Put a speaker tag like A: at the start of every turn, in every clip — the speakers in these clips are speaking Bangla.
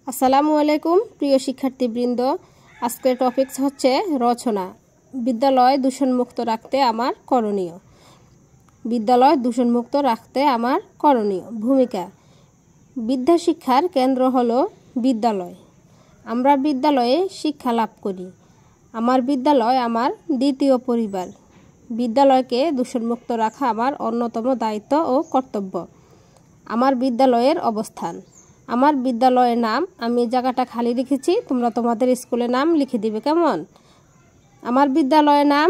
A: আসসালামু আলাইকুম প্রিয় শিক্ষার্থীবৃন্দ। আজকের টপিকস হচ্ছে রচনা। বিদ্যালয় দূষণমুক্ত রাখতে আমার করণীয়। বিদ্যালয় দূষণমুক্ত রাখতে আমার করণীয়। ভূমিকা। বিদ্যা শিক্ষার কেন্দ্র হলো বিদ্যালয়। আমরা বিদ্যালয়ে শিক্ষা লাভ করি। আমার বিদ্যালয় আমার দ্বিতীয় পরিবার। বিদ্যালয়কে দূষণমুক্ত রাখা আমার অন্যতম দায়িত্ব ও কর্তব্য। আমার বিদ্যালয়ের অবস্থান। আমার বিদ্যালয়ের নাম আমি জায়গাটা খালি রেখেছি, তোমরা তোমাদের স্কুলের নাম লিখে দিবে। কেমন? আমার বিদ্যালয়ের নাম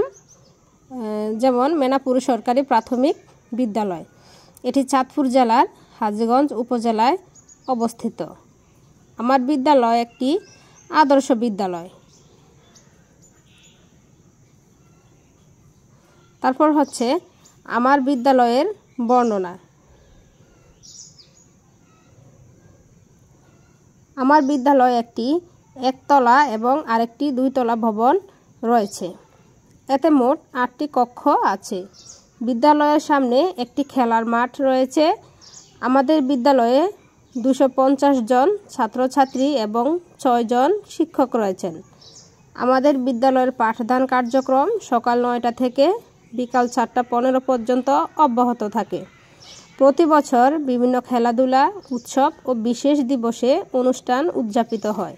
A: যেমন মেনাপুর সরকারি প্রাথমিক বিদ্যালয়। এটি চাঁদপুর জেলার হাজীগঞ্জ উপজেলায় অবস্থিত। আমার বিদ্যালয় একটি আদর্শ বিদ্যালয়। তারপর হচ্ছে আমার বিদ্যালয়ের বর্ণনা। আমার বিদ্যালয়ে একটি একতলা এবং আরেকটি দুইতলা ভবন রয়েছে। এতে মোট 8টি কক্ষ আছে। বিদ্যালয়ের সামনে একটি খেলার মাঠ রয়েছে। আমাদের বিদ্যালয়ে 250 জন ছাত্রছাত্রী এবং 6 জন শিক্ষক রয়েছেন। আমাদের বিদ্যালয়ের পাঠদান কার্যক্রম সকাল 9টা থেকে বিকাল 4টা 15 পর্যন্ত অব্যাহত থাকে। প্রতি বছর বিভিন্ন খেলাধুলা, উৎসব ও বিশেষ দিবসে অনুষ্ঠান উদযাপিত হয়।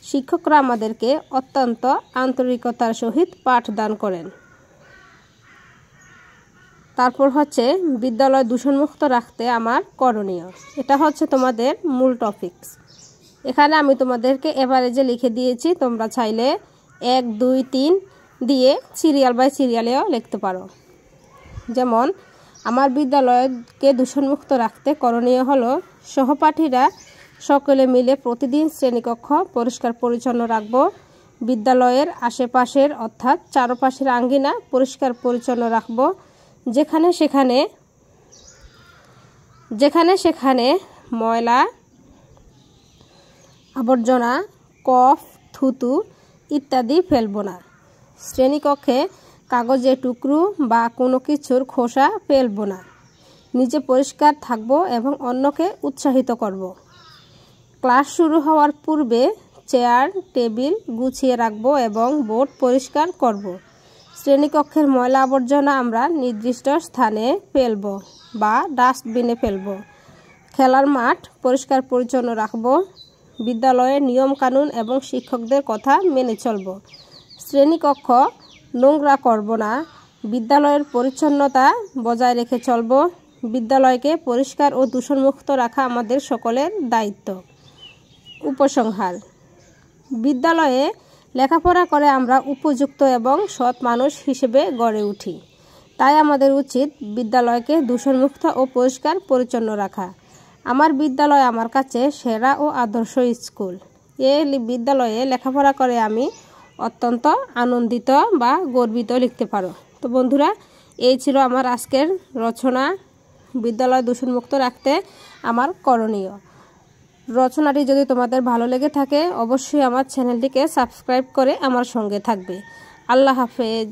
A: শিক্ষকরা আমাদেরকে অত্যন্ত আন্তরিকতার সহিত পাঠদান করেন। তারপর হচ্ছে বিদ্যালয় দূষণমুক্ত রাখতে আমার করণীয়। এটা হচ্ছে তোমাদের মূল টপিকস। এখানে আমি তোমাদেরকে এভারেজে লিখে দিয়েছি, তোমরা চাইলে 1, 2, 3 দিয়ে সিরিয়াল বাই সিরিয়ালেও লিখতে পারো। যেমন আমার বিদ্যালয়কে দূষণমুক্ত রাখতে করণীয় হলো সহপাঠীরা সকলে মিলে প্রতিদিন শ্রেণীকক্ষ পরিষ্কার পরিচ্ছন্ন রাখব। বিদ্যালয়ের আশেপাশের অর্থাৎ চারপাশের আঙ্গিনা পরিষ্কার পরিচ্ছন্ন রাখব। যেখানে সেখানে ময়লা আবর্জনা, কফ, থুতু ইত্যাদি ফেলব না। শ্রেণীকক্ষে কাগজের টুকরো বা কোনো কিছুর খোসা ফেলব না। নিজে পরিষ্কার থাকব এবং অন্যকে উৎসাহিত করব। ক্লাস শুরু হওয়ার পূর্বে চেয়ার টেবিল গুছিয়ে রাখব এবং বোর্ড পরিষ্কার করব। শ্রেণীকক্ষের ময়লা আবর্জনা আমরা নির্দিষ্ট স্থানে ফেলব বা ডাস্টবিনে ফেলব। খেলার মাঠ পরিষ্কার পরিচ্ছন্ন রাখব। বিদ্যালয়ের নিয়মকানুন এবং শিক্ষকদের কথা মেনে চলব। শ্রেণীকক্ষ নোংরা করব না। বিদ্যালয়ের পরিচ্ছন্নতা বজায় রেখে চলব। বিদ্যালয়কে পরিষ্কার ও দূষণমুক্ত রাখা আমাদের সকলের দায়িত্ব। উপসংহার। বিদ্যালয়ে লেখাপড়া করে আমরা উপযুক্ত এবং সৎ মানুষ হিসেবে গড়ে উঠি। তাই আমাদের উচিত বিদ্যালয়কে দূষণমুক্ত ও পরিষ্কার পরিচ্ছন্ন রাখা। আমার বিদ্যালয় আমার কাছে সেরা ও আদর্শ স্কুল। এই বিদ্যালয়ে লেখাপড়া করে আমি অত্যন্ত আনন্দিত বা গর্বিত লিখতে পারো। তো বন্ধুরা, এই ছিল আমার আজকের রচনা। বিদ্যালয় দূষণমুক্ত রাখতে আমার করণীয়। রচনাটি যদি তোমাদের ভালো লেগে থাকে অবশ্যই আমার চ্যানেলটিকে সাবস্ক্রাইব করে আমার সঙ্গে থাকবে। আল্লাহ হাফেজ।